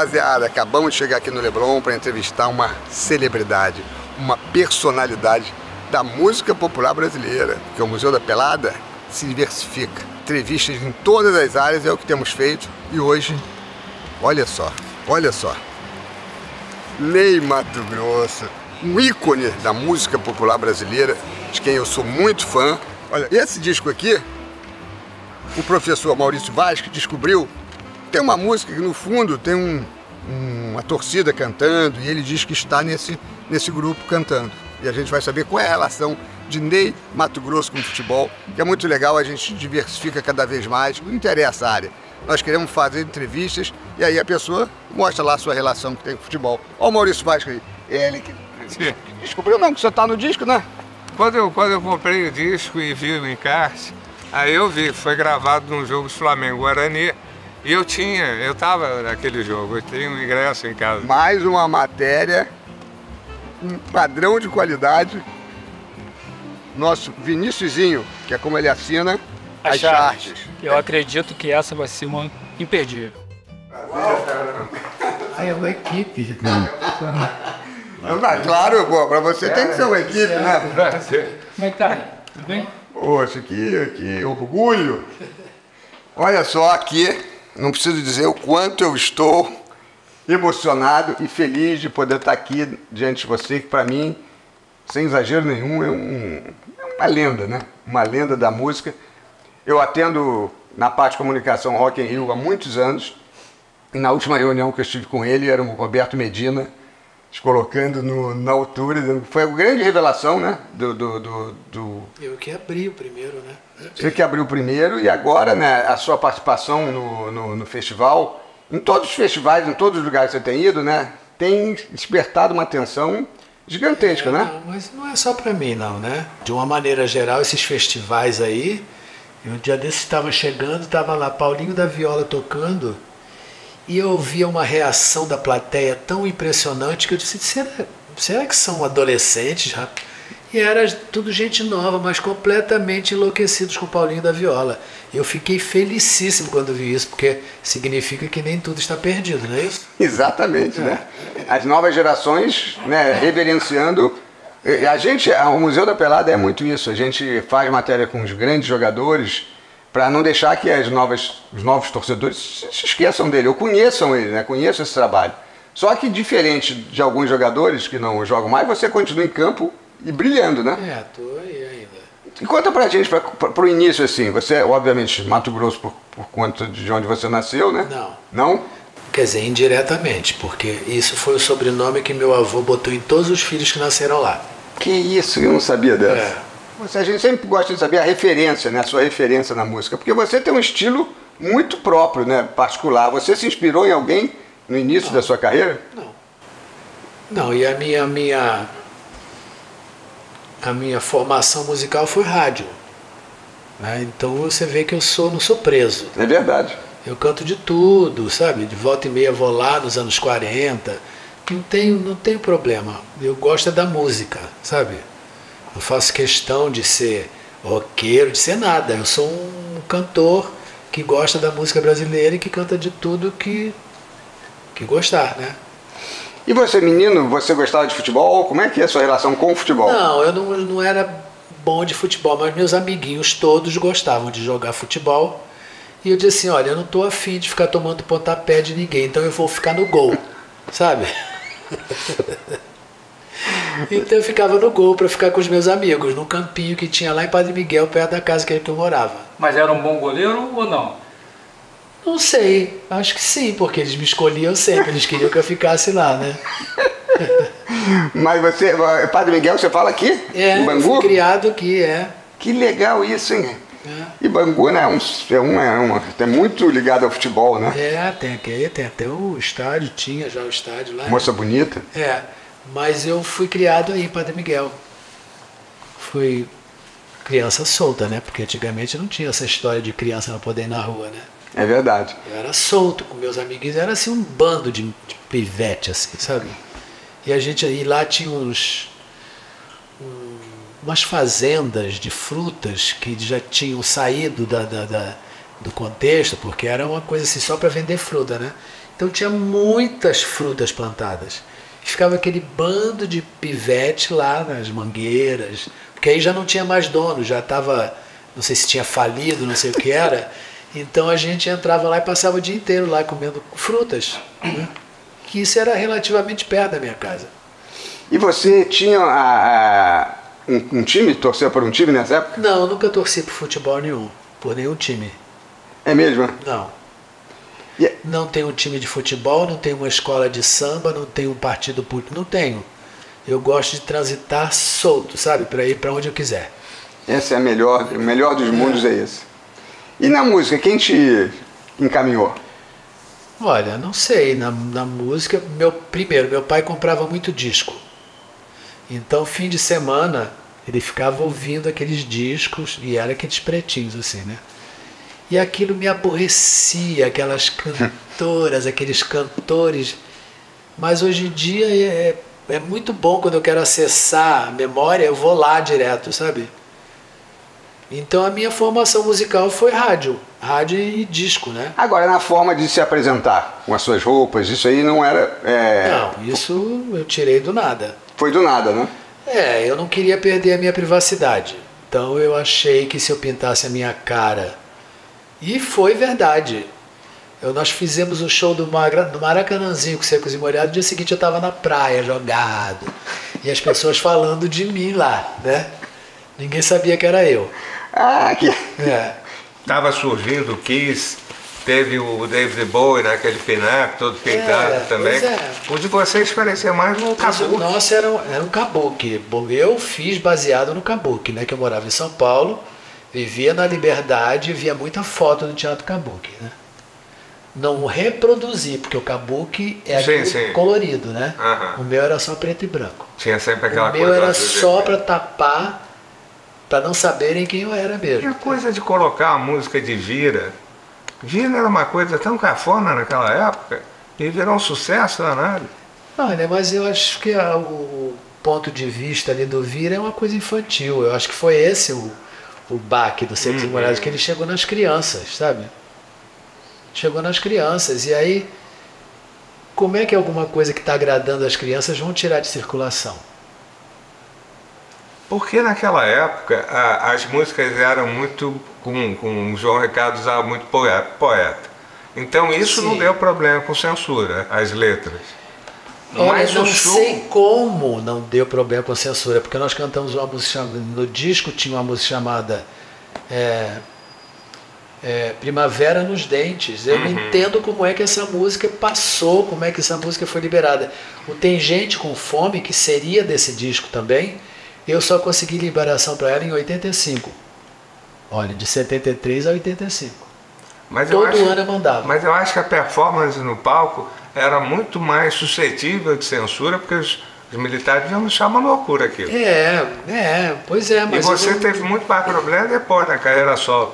Rapaziada, acabamos de chegar aqui no Leblon para entrevistar uma celebridade, uma personalidade da música popular brasileira, porque o Museu da Pelada se diversifica. Entrevistas em todas as áreas é o que temos feito e hoje, olha só, Ney Matogrosso, um ícone da música popular brasileira, de quem eu sou muito fã. Olha, esse disco aqui, o professor Maurício Vasques descobriu. Tem uma música que no fundo tem uma torcida cantando e ele diz que está nesse grupo cantando. E a gente vai saber qual é a relação de Ney Matogrosso com o futebol, que é muito legal, a gente diversifica cada vez mais, não interessa a área. Nós queremos fazer entrevistas e aí a pessoa mostra lá a sua relação que tem com o futebol. Olha o Maurício Vasques aí. Ele que descobriu não que você está no disco, né? Quando eu comprei o disco e vi o encarte, aí eu vi que foi gravado num jogo do Flamengo-Guarani. E eu tava naquele jogo, eu tenho um ingresso em casa. Mais uma matéria, um padrão de qualidade. Nosso Viníciusinho, que é como ele assina, as charts. Eu acredito que essa vai ser uma imperdível. Aí é uma equipe. Claro, pô, pra você tem que ser uma equipe, né? Como é que tá? Tudo bem? Poxa, que orgulho. Olha só aqui. Não preciso dizer o quanto eu estou emocionado e feliz de poder estar aqui diante de você, que para mim, sem exagero nenhum, é uma lenda, né? Uma lenda da música. Eu atendo na parte de comunicação Rock in Rio há muitos anos, e na última reunião que eu estive com ele, era o Roberto Medina, se colocando na altura. Foi a grande revelação, né? Eu que abri o primeiro, né? Você que abriu o primeiro e agora, né, a sua participação no festival, em todos os festivais, em todos os lugares que você tem ido, né, tem despertado uma atenção gigantesca, né? Não, mas não é só para mim, não, né? De uma maneira geral, esses festivais aí, um dia desse estava chegando, estava lá Paulinho da Viola tocando e eu via uma reação da plateia tão impressionante que eu disse, será que são adolescentes, rapaz? E era tudo gente nova, mas completamente enlouquecidos com o Paulinho da Viola. Eu fiquei felicíssimo quando vi isso, porque significa que nem tudo está perdido, não é isso? Exatamente, né? As novas gerações, né, reverenciando. O Museu da Pelada é muito isso. A gente faz matéria com os grandes jogadores para não deixar que os novos torcedores se esqueçam dele, ou conheçam ele, né? Conheçam esse trabalho. Só que diferente de alguns jogadores que não jogam mais, você continua em campo e brilhando, né? Tô aí ainda. E conta pra gente, pro início, assim, você, obviamente, Mato Grosso por conta de onde você nasceu, né? Não. Não? Quer dizer, indiretamente, porque isso foi o sobrenome que meu avô botou em todos os filhos que nasceram lá. Que isso, eu não sabia dessa. A gente sempre gosta de saber a referência, né? A sua referência na música, porque você tem um estilo muito próprio, né? Particular. Você se inspirou em alguém no início da sua carreira? Não, e a minha formação musical foi rádio, né? Então você vê que eu não sou preso. É verdade. Eu canto de tudo, sabe? De volta e meia vou lá nos anos 40. Não tenho problema. Eu gosto da música, sabe? Não faço questão de ser roqueiro, de ser nada. Eu sou um cantor que gosta da música brasileira e que canta de tudo que gostar, né? E você, menino, você gostava de futebol? Como é que é a sua relação com o futebol? Não, eu não era bom de futebol, mas meus amiguinhos todos gostavam de jogar futebol. E eu disse assim, olha, eu não estou afim de ficar tomando pontapé de ninguém, então eu vou ficar no gol, sabe? Então eu ficava no gol para ficar com os meus amigos, no campinho que tinha lá em Padre Miguel, perto da casa que eu morava. Mas era um bom goleiro ou não? Não sei, acho que sim, porque eles me escolhiam sempre, eles queriam que eu ficasse lá, né? Mas você, Padre Miguel, você fala aqui? Em Bangu? Eu fui criado aqui, Que legal isso, hein? E Bangu, né, é muito ligado ao futebol, né? Tem até o estádio, tinha já o estádio lá. Moça bonita. Mas eu fui criado aí em Padre Miguel. Fui criança solta, né? Porque antigamente não tinha essa história de criança não poder ir na rua, né? É verdade. Eu era solto com meus amiguinhos, era assim um bando de pivete, assim, sabe? E lá tinha umas fazendas de frutas que já tinham saído do contexto, porque era uma coisa assim só para vender fruta, né? Então Então tinha muitas frutas plantadas. Ficava aquele bando de pivete lá nas mangueiras, porque aí já não tinha mais dono, já estava, não sei se tinha falido, não sei o que era. Então a gente entrava lá e passava o dia inteiro lá comendo frutas, né? Que isso era relativamente perto da minha casa. E você tinha um time? Torcia por um time nessa época? Não, eu nunca torci por futebol nenhum, por nenhum time. É mesmo? Não. Yeah. Não tenho um time de futebol, não tenho uma escola de samba, não tenho um partido político, não tenho. Eu gosto de transitar solto, sabe? Para ir para onde eu quiser. Esse é o melhor dos mundos, é esse. E na música, quem te encaminhou? Olha, não sei, na música, meu pai comprava muito disco. Então, fim de semana, ele ficava ouvindo aqueles discos, e era aqueles pretinhos assim, né? E aquilo me aborrecia, aquelas cantoras, aqueles cantores. Mas hoje em dia é muito bom, quando eu quero acessar a memória, eu vou lá direto, sabe? Então a minha formação musical foi rádio e disco, né? Agora, na forma de se apresentar, com as suas roupas, isso aí não era... Não, isso eu tirei do nada. Foi do nada, né? Eu não queria perder a minha privacidade. Então eu achei que se eu pintasse a minha cara... E foi verdade. Nós fizemos o show do Maracanãzinho com Secos e Molhados. No dia seguinte eu estava na praia, jogado. E as pessoas falando de mim lá, né? Ninguém sabia que era eu. Tava surgindo o Kiss, teve o David Bowie naquele pin-up, todo pintado também. O de vocês parecia mais um kabuki. O nosso era um kabuki. Eu fiz baseado no kabuki, né? Que eu morava em São Paulo, vivia na Liberdade e via muita foto do Teatro Kabuki, né? Não reproduzi, porque o kabuki é colorido, né? O meu era só preto e branco. Tinha sempre aquela coisa. O meu era só para tapar, para não saberem quem eu era mesmo. E a coisa de colocar a música de Vira. Vira era uma coisa tão cafona naquela época e virou um sucesso danado. Olha, mas eu acho que o ponto de vista ali do Vira é uma coisa infantil. Eu acho que foi esse o baque do Secos e Molhados, que ele chegou nas crianças, sabe? Chegou nas crianças. E aí, como é que alguma coisa que está agradando as crianças vão tirar de circulação? Porque naquela época as músicas eram muito... com o João Ricardo usava muito poeta. Então isso não deu problema com censura, as letras. Mas não sei como não deu problema com censura, porque nós cantamos uma música chamada, no disco tinha uma música chamada Primavera nos Dentes. Eu não entendo como é que essa música passou, como é que essa música foi liberada. O Tem Gente com Fome, que seria desse disco também, eu só consegui liberação para ela em 85. Olha, de 73 a 85. Todo ano eu mandava. Mas eu acho que a performance no palco era muito mais suscetível de censura, porque os militares iam achar uma loucura aquilo. Pois é. Mas e você teve muito mais problema depois na carreira solo.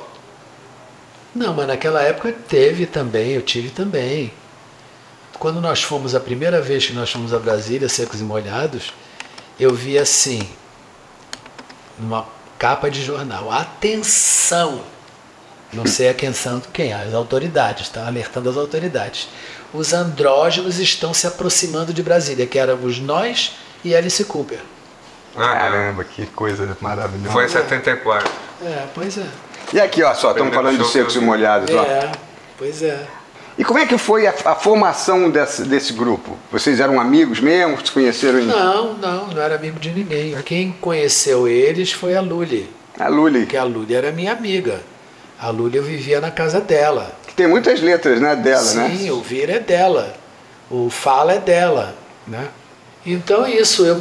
Não, mas naquela época teve também, eu tive também. Quando nós fomos, a primeira vez que nós fomos a Brasília, Secos e Molhados, eu vi assim, numa capa de jornal, atenção! Não sei a quem, as autoridades, tá? Alertando as autoridades. Os andrógenos estão se aproximando de Brasília, que éramos nós e Alice Cooper. Caramba, que coisa maravilhosa. Foi em 74. Pois é. E aqui, ó, só, estamos falando de Secos e Molhados, ó. Pois é. E como é que foi a formação desse grupo? Vocês eram amigos mesmo? Se conheceram? Não era amigo de ninguém. Quem conheceu eles foi a Luli. A Luli? Porque a Luli era minha amiga. A Luli eu vivia na casa dela. Tem muitas letras, né, dela, né? Sim, o Vira é dela. O Fala é dela, né? Então isso, eu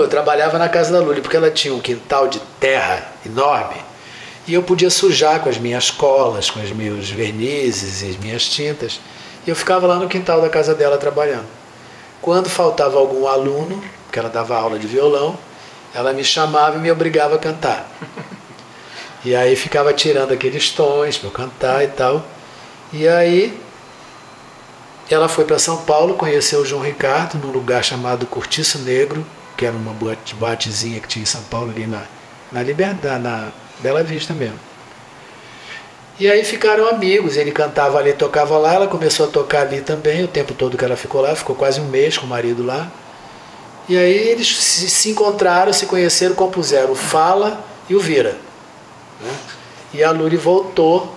trabalhava na casa da Luli, porque ela tinha um quintal de terra enorme. E eu podia sujar com as minhas colas, com os meus vernizes e as minhas tintas. E eu ficava lá no quintal da casa dela trabalhando. Quando faltava algum aluno, porque ela dava aula de violão, ela me chamava e me obrigava a cantar. E aí ficava tirando aqueles tons para eu cantar e tal. E aí ela foi para São Paulo, conheceu o João Ricardo num lugar chamado Cortiço Negro, que era uma boatezinha que tinha em São Paulo ali na Liberdade, na Bela Vista mesmo. E aí ficaram amigos, ele cantava ali, tocava lá, ela começou a tocar ali também, o tempo todo que ela ficou lá, ficou quase um mês com o marido lá. E aí eles se encontraram, se conheceram, compuseram o Fala e o Vira. Né? E a Luri voltou,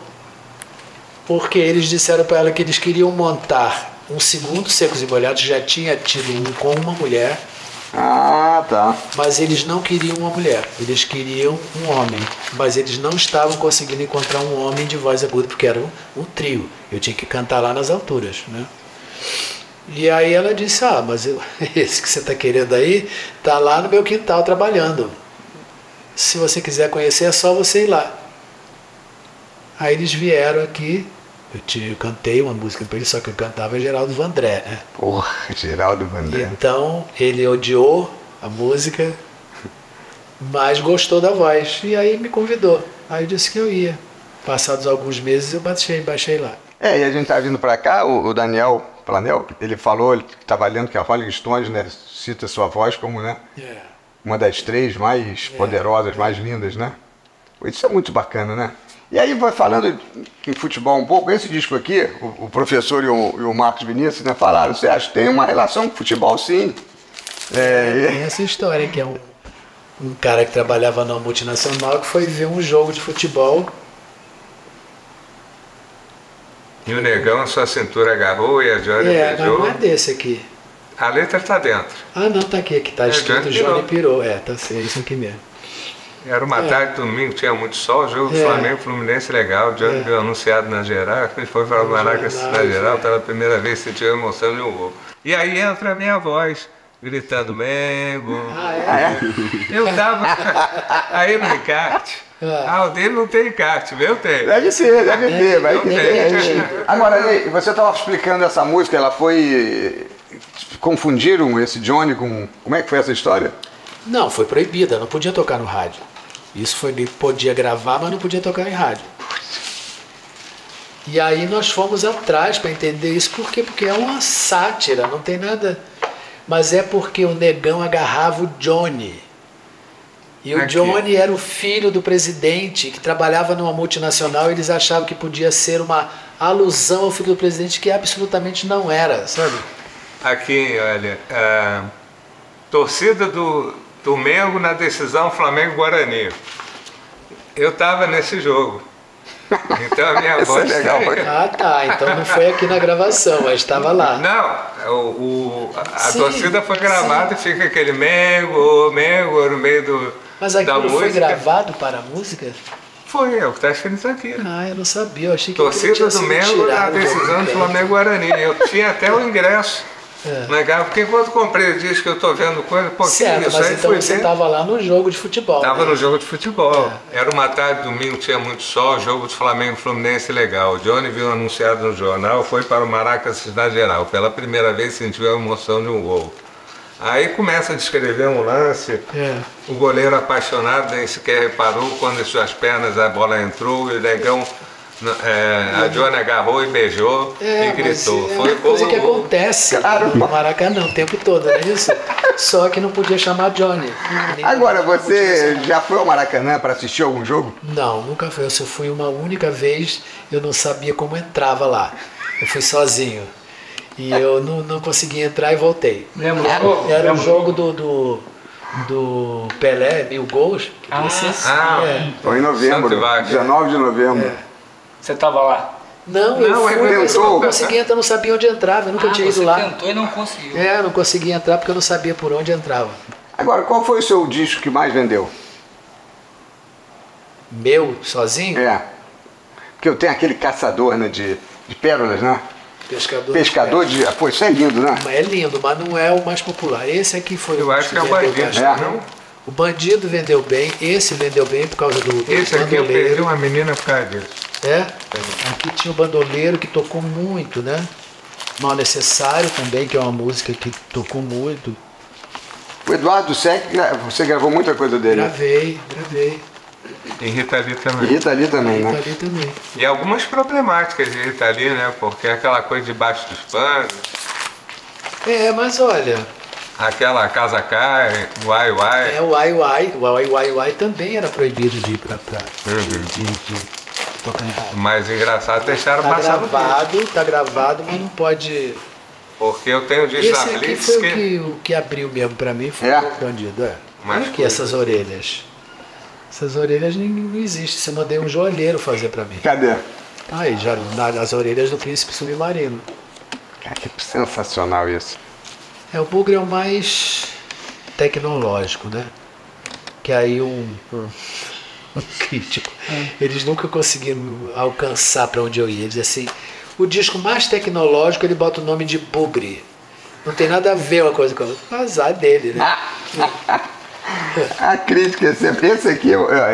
porque eles disseram para ela que eles queriam montar um segundo Secos e Molhados, já tinha tido um com uma mulher. Ah, tá. Mas eles não queriam uma mulher, eles queriam um homem. Mas eles não estavam conseguindo encontrar um homem de voz aguda, porque era um trio. Eu tinha que cantar lá nas alturas, né? E aí ela disse, mas esse que você está querendo aí, está lá no meu quintal trabalhando. Se você quiser conhecer, é só você ir lá. Aí eles vieram aqui, eu cantei uma música para ele, só que eu cantava Geraldo Vandré, né? Porra, Geraldo Vandré. Então ele odiou a música, mas gostou da voz. E aí me convidou. Aí eu disse que eu ia. Passados alguns meses eu baixei lá. E a gente tá vindo para cá, o Daniel Planel, ele falou, ele estava lendo que a Rolling Stones, né, cita sua voz como, né, uma das 3 mais poderosas, mais lindas, né? Isso é muito bacana, né? E aí, vai falando em futebol um pouco, esse disco aqui, o professor e o Marcos Vinícius, né, falaram, você acha que tem uma relação com futebol, sim. Tem essa história, que é um cara que trabalhava numa multinacional que foi ver um jogo de futebol. E o Negão, a sua cintura agarrou e a Johnny beijou. Não é desse aqui. A letra está dentro. Ah, não, tá aqui tá escrito Johnny pirou. Tá certo, isso aqui mesmo. Era uma tarde de domingo, tinha muito sol, jogo do Flamengo Fluminense legal. O Johnny veio anunciado na geral, ele foi para o Maraca na geral, pela primeira vez sentiu a emoção de um gol. E aí entra a minha voz, gritando Mengo. Eu tava aí no encarte. O dele não tem encarte, meu tem. Deve ser, deve ter, vai ter. Agora, você estava explicando essa música, ela foi... Confundiram esse Johnny com... Como é que foi essa história? Não, foi proibida, não podia tocar no rádio. Isso foi, podia gravar, mas não podia tocar em rádio. E aí nós fomos atrás para entender isso, por quê? Porque é uma sátira, não tem nada... Mas é porque o Negão agarrava o Johnny. E o Johnny era o filho do presidente, que trabalhava numa multinacional, e eles achavam que podia ser uma alusão ao filho do presidente, que absolutamente não era, sabe? Aqui, olha, torcida do Mengo na decisão Flamengo-Guarani. Eu estava nesse jogo. Então a minha voz... É legal. Então não foi aqui na gravação, mas estava lá. Não, a torcida foi gravada e fica aquele Mengo no meio Mas aquilo foi gravado para a música? Foi, é o que está escrito aqui. Eu não sabia, eu achei que torcida do Mengo na decisão do Flamengo-Guarani. Eu tinha até o ingresso. Legal, porque quando comprei o disco eu estou vendo coisa, certo, mas então você estava lá no jogo de futebol. Estava no jogo de futebol. Era uma tarde, domingo, tinha muito sol, jogo de Flamengo Fluminense legal. O Johnny viu anunciado no jornal, foi para o Maraca Cidade Geral. Pela primeira vez sentiu a emoção de um gol. Aí começa a descrever um lance, o goleiro apaixonado nem sequer reparou quando em suas pernas a bola entrou e o Negão... a Johnny agarrou e beijou e gritou. Foi uma coisa que acontece no Maracanã o tempo todo, não é isso? Só que não podia chamar Johnny. Agora, você já foi ao Maracanã para assistir algum jogo? Não, nunca foi. Eu só fui uma única vez, eu não sabia como entrava lá. Eu fui sozinho. E eu não consegui entrar e voltei. Lembra? Era o jogo do Pelé, 1000 gols. Foi em novembro, 19 de novembro. Você estava lá? Não, eu não consegui entrar, não sabia onde entrava, eu nunca tinha ido lá. Você tentou e não conseguiu. Não consegui entrar porque eu não sabia por onde entrava. Agora, qual foi o seu disco que mais vendeu? Meu, sozinho? Porque eu tenho aquele caçador, né, de pérolas, né? Pescador de... Pô, isso é lindo, né? É lindo, mas não é o mais popular. Esse aqui foi eu acho que é o Bandido, não? O Bandido vendeu bem, esse vendeu bem por causa do esse aqui eu perdi uma menina por causa disso. Aqui tinha o Bandoleiro, que tocou muito, né? Mal Necessário também, que é uma música que tocou muito. O Eduardo Sec, você gravou muita coisa dele? Gravei. E Rita Lee também. E Rita Lee também, né? Rita Lee também. E algumas problemáticas de Rita Lee, né? Porque aquela coisa debaixo dos panos. Mas olha... Aquela Casa Cai, Uai Uai. O Uai Uai também era proibido de ir pra tocando errado. Mas engraçado, deixaram passar no disco. Tá gravado, mas não pode... Porque eu tenho disco Esse da aqui Blitz foi o que abriu mesmo pra mim, foi o bandido, é. Mas Olha aqui foi. essas orelhas. Essas orelhas não existem, você mandei um joalheiro fazer pra mim. Cadê? Aí, já nas orelhas do príncipe submarino. Cara, que sensacional isso. O bugre é o mais tecnológico, né? Que aí um crítico, eles nunca conseguiram alcançar para onde eu ia. Eles assim, o disco mais tecnológico ele bota o nome de bugre. Não tem nada a ver uma coisa com a outra. Azar dele, né? A crítica é sempre. Esse aqui,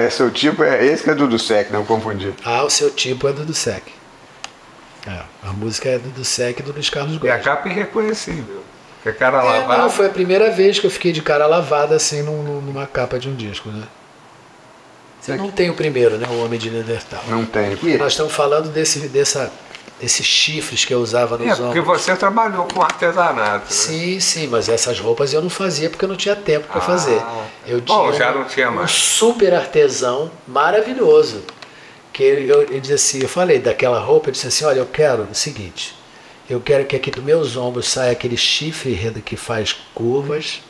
esse é o tipo, esse que é do Sec, não confundi. Ah, o seu tipo é do Sec. A música é do Sec e do Luiz Carlos E a Gomes. capa é irreconhecível. Porque cara lavada. Não, foi a primeira vez que eu fiquei de cara lavada assim numa capa de um disco, né? Você não tem o primeiro, né? O Homem de Neandertal. Não tem. E nós estamos falando desses chifres que eu usava nos Porque ombros. você trabalhou com artesanato. Né? Sim, mas essas roupas eu não fazia porque eu não tinha tempo para fazer. Eu Bom, já não tinha um mais. super artesão maravilhoso. Que ele dizia assim, eu falei daquela roupa, ele disse assim, olha, eu quero o seguinte, eu quero que aqui dos meus ombros saia aquele chifre que faz curvas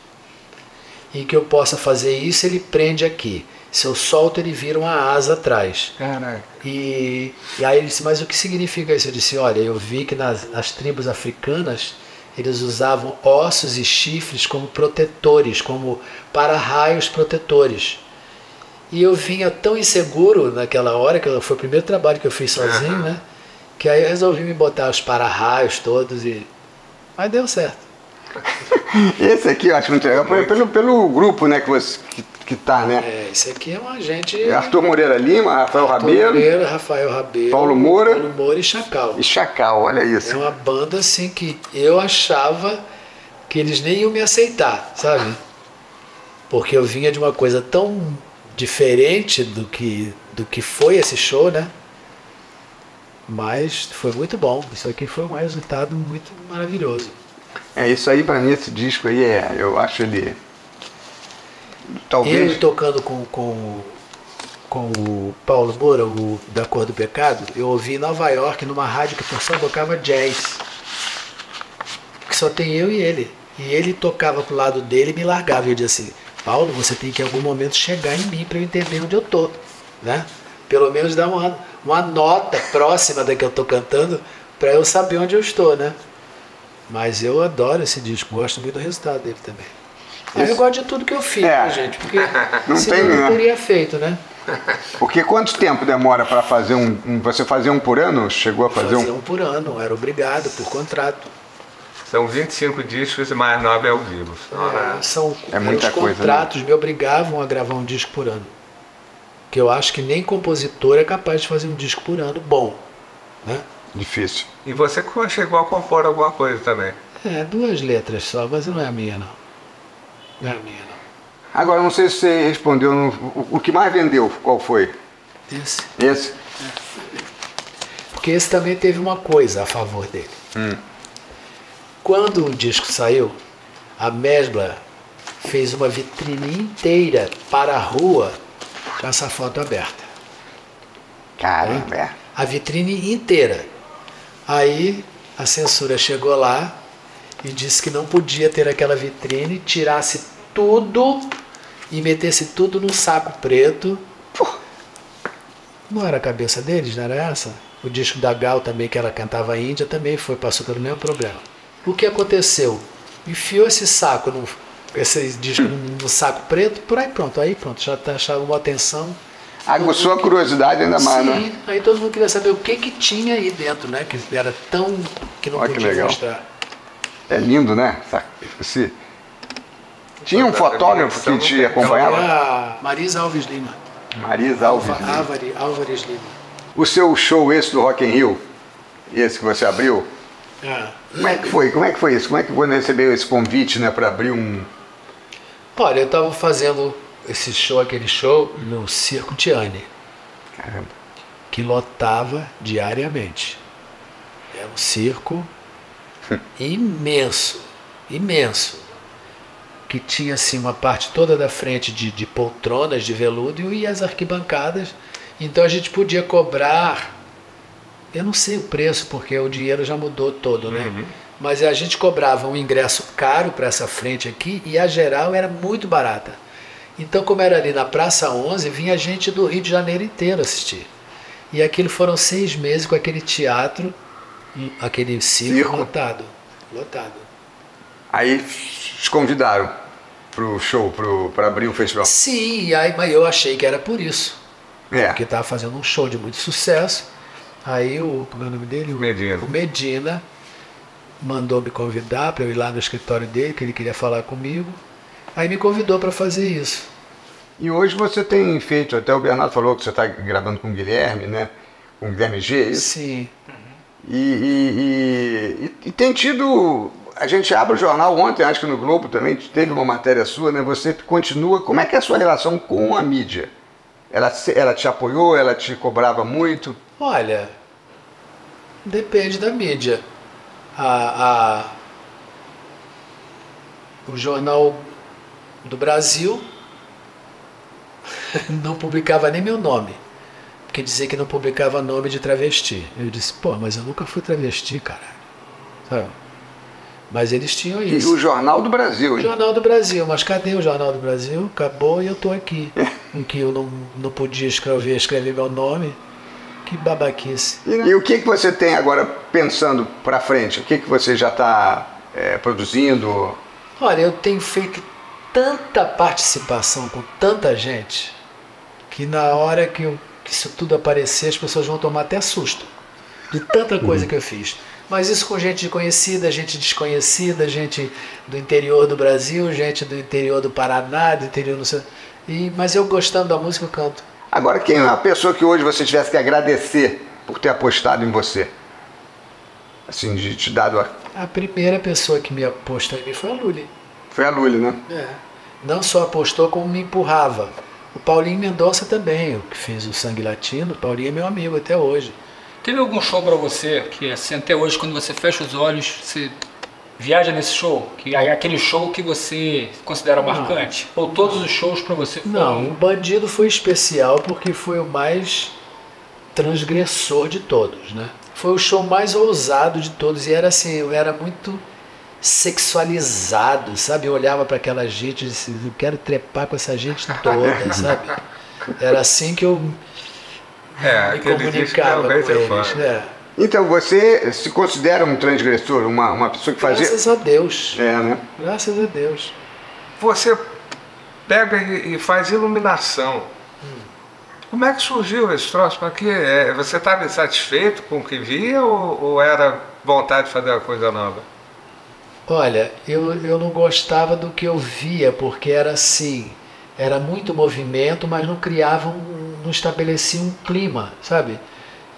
e que eu possa fazer isso, ele prende aqui. Se eu solto, ele vira uma asa atrás. Caraca. E aí ele disse, mas o que significa isso? Eu disse, olha, eu vi que nas tribos africanas eles usavam ossos e chifres como protetores, como para-raios protetores. E eu vinha tão inseguro naquela hora, que foi o primeiro trabalho que eu fiz sozinho, né? Que aí eu resolvi me botar os para-raios todos e... Mas deu certo. Esse aqui eu acho muito legal, pelo grupo, né, que tá, né? Esse aqui é um agente... Arthur Moreira Lima, Rafael Rabelo, Moreira, Rafael Rabelo, Paulo Moura e Chacal. e Chacal, olha isso. É uma banda assim que eu achava que eles nem iam me aceitar, sabe? Porque eu vinha de uma coisa tão diferente do que foi esse show, né? Mas foi muito bom. Isso aqui foi um resultado muito maravilhoso. Isso aí pra mim, esse disco aí eu acho ele... Talvez... Eu tocando com o Paulo Moura, o da Cor do Pecado, eu ouvi em Nova York, numa rádio que só tocava jazz. Que só tem eu e ele. E ele tocava pro lado dele e me largava. E eu dizia assim, Paulo, você tem que em algum momento chegar em mim para eu entender onde eu tô, né? Pelo menos dar uma nota próxima da que eu tô cantando para eu saber onde eu estou, né? Mas eu adoro esse disco, gosto muito do resultado dele também. Eu gosto de tudo que eu fiz, né, gente? Porque senão eu não teria feito, né? Porque quanto tempo demora para fazer você fazia um por ano? Chegou a fazer um por ano, era obrigado por contrato. São 25 discos e mais 9 ao vivo. Muita os coisa, contratos me obrigavam a gravar um disco por ano. Que eu acho que nem compositor é capaz de fazer um disco por ano bom, né? Difícil. E você chegou a compor alguma coisa também? 2 letras só, mas não é a minha, não. Não é a minha, não. Agora, não sei se você respondeu, o que mais vendeu, qual foi? Esse? Porque esse também teve uma coisa a favor dele. Quando o disco saiu, a Mesbla fez uma vitrine inteira para a rua com essa foto aberta. Caramba, A vitrine inteira. Aí a censura chegou lá e disse que não podia ter aquela vitrine, tirasse tudo e metesse tudo num saco preto. Não era a cabeça deles, não era essa? O disco da Gal também, que ela cantava Índia, também passou pelo mesmo problema. O que aconteceu? Enfiou esse saco, esse disco no saco preto, por aí pronto, já chamou atenção. Aguçou a curiosidade ainda mais, né? Sim, aí todo mundo queria saber o que tinha aí dentro, né? Que era tão que não Olha podia que legal. mostrar. É lindo, né? Tinha um fotógrafo que te acompanhava? A Marisa Alves Lima. Marisa Alves Lima. Álvares Lima. O seu show esse do Rock in Rio, esse que você abriu, como é que foi? Como é que foi isso? Como é que você recebeu esse convite, né, para abrir um... Olha, eu estava fazendo aquele show no Circo Tiani. Caramba. Que lotava diariamente. É um circo imenso, que tinha assim uma parte toda da frente de poltronas de veludo e as arquibancadas, Então a gente podia cobrar, eu não sei o preço, porque o dinheiro já mudou todo, né? Mas a gente cobrava um ingresso caro para essa frente aqui e a geral era muito barata. Então, como era ali na Praça 11, vinha gente do Rio de Janeiro inteiro assistir. E aquilo foram 6 meses com aquele teatro, aquele circo lotado. Aí te convidaram pro show, para abrir o festival. Sim, aí, mas eu achei que era por isso. É. Porque estava fazendo um show de muito sucesso. Aí como é o nome dele? Medina. O Medina mandou me convidar para eu ir lá no escritório dele, que ele queria falar comigo. Aí me convidou para fazer isso. E hoje você tem feito, até o Bernardo falou que você está gravando com o Guilherme, né? Com o Guilherme G, é isso? Sim. E tem tido... A gente abre o jornal ontem, acho que no Globo também, teve uma matéria sua, né? Você continua... Como é que é a sua relação com a mídia? Ela te apoiou? Ela te cobrava muito? Olha, depende da mídia. O Jornal do Brasil não publicava nem meu nome, porque dizia que não publicava nome de travesti. Eu disse, pô, mas eu nunca fui travesti, cara. Sabe? Mas eles tinham isso. E o Jornal do Brasil, hein? Jornal do Brasil, mas cadê o Jornal do Brasil? Acabou e eu tô aqui. Em que eu não podia escrever meu nome. Que babaquice. E o que você tem agora pensando para frente? O que você já está produzindo? Olha, eu tenho feito tanta participação com tanta gente que na hora que isso tudo aparecer as pessoas vão tomar até susto de tanta coisa que eu fiz. Mas isso com gente conhecida, gente desconhecida, gente do interior do Brasil, gente do interior do Paraná, do interior do... Mas eu gostando da música eu canto. Agora, quem é a pessoa que hoje você tivesse que agradecer por ter apostado em você? Assim, de te dado A primeira pessoa que me apostou em mim foi a Lully. Foi a Lully, né? Não só apostou, como me empurrava. O Paulinho Mendonça também, o que fez o Sangue Latino. O Paulinho é meu amigo até hoje. Teve algum show pra você que, assim, até hoje, quando você fecha os olhos, você viaja nesse show? Que é aquele show que você considera marcante? Ou todos os shows pra você foram... Não, o Bandido foi especial porque foi o mais transgressor de todos, né? Foi o show mais ousado de todos e era assim, eu era muito sexualizado, sabe? Eu olhava para aquela gente e disse, eu quero trepar com essa gente toda, sabe? Era assim que eu me comunicava com eles, né? Então, você se considera um transgressor, uma pessoa que fazia... Graças a Deus. Né? Graças a Deus. Você pega e faz iluminação. Como é que surgiu esse troço? Para quê? Você estava insatisfeito com o que via ou era vontade de fazer uma coisa nova? Olha, eu não gostava do que eu via, porque era assim, era muito movimento, mas não criava, não estabelecia um clima, sabe?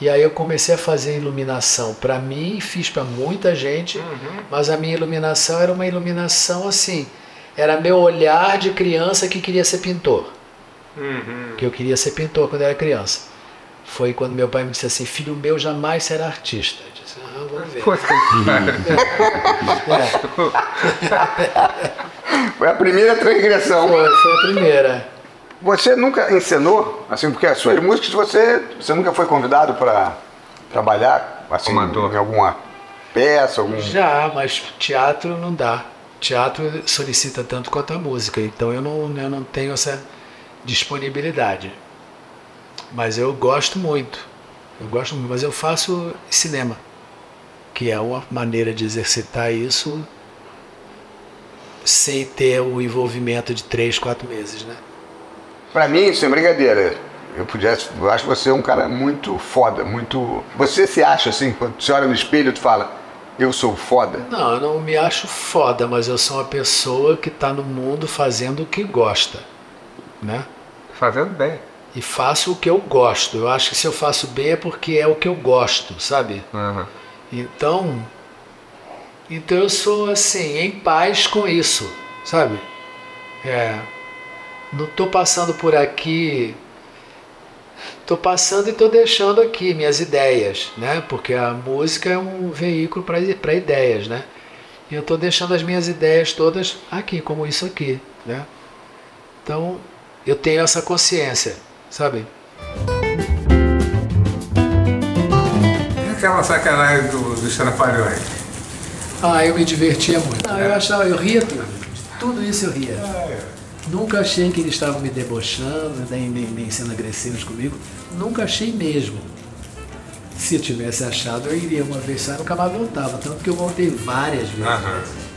E aí eu comecei a fazer iluminação para mim, fiz para muita gente, mas a minha iluminação era uma iluminação assim, era meu olhar de criança que queria ser pintor. Que eu queria ser pintor quando eu era criança. Foi quando meu pai me disse assim, filho meu jamais será artista. Eu disse, vamos ver. Foi a primeira transgressão. Foi a primeira. Você nunca encenou, assim, porque as suas músicas você nunca foi convidado para trabalhar assim, em alguma peça? Já, mas teatro não dá. Teatro solicita tanto quanto a música, então eu não tenho essa disponibilidade. Mas eu gosto muito, mas eu faço cinema, que é uma maneira de exercitar isso sem ter o envolvimento de 3, 4 meses, né? Pra mim, sem brincadeira, eu acho você um cara muito foda, muito... Você se acha assim, quando você olha no espelho e tu fala, eu sou foda? Não, eu não me acho foda, mas eu sou uma pessoa que está no mundo fazendo o que gosta, né? Fazendo bem. E faço o que eu gosto. Eu acho que se eu faço bem é porque é o que eu gosto, sabe? Então eu sou assim, em paz com isso, sabe? Não estou passando por aqui, estou passando e estou deixando aqui minhas ideias, né? Porque a música é um veículo para ideias, né? E eu estou deixando as minhas ideias todas aqui, como isso aqui, né? Então eu tenho essa consciência, sabe? aquela sacanagem dos Trapalhões? Ah, eu me divertia muito. Não, eu ria tudo. Tudo isso eu ria. Nunca achei que eles estavam me debochando, nem sendo agressivos comigo. Nunca achei mesmo. Se eu tivesse achado, eu iria uma vez só e nunca mais voltava. Tanto que eu voltei várias vezes.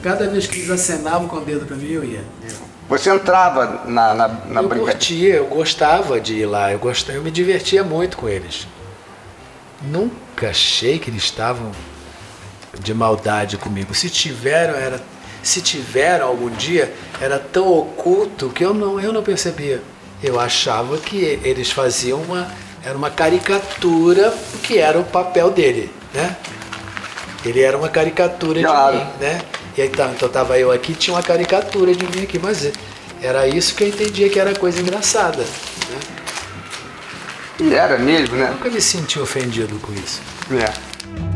Cada vez que eles acenavam com o dedo pra mim, eu ia. Você entrava na Eu brincadeira? curtia, eu gostava de ir lá. Eu me divertia muito com eles. Nunca achei que eles estavam de maldade comigo. Se tiveram algum dia, era tão oculto que eu não percebia. Eu achava que eles faziam era uma caricatura, que era o papel dele, né? Ele era uma caricatura de mim, né? E aí, então estava eu aqui, tinha uma caricatura de mim aqui, mas era isso que eu entendia que era coisa engraçada, né? E era mesmo, né? Eu nunca me senti ofendido com isso. É.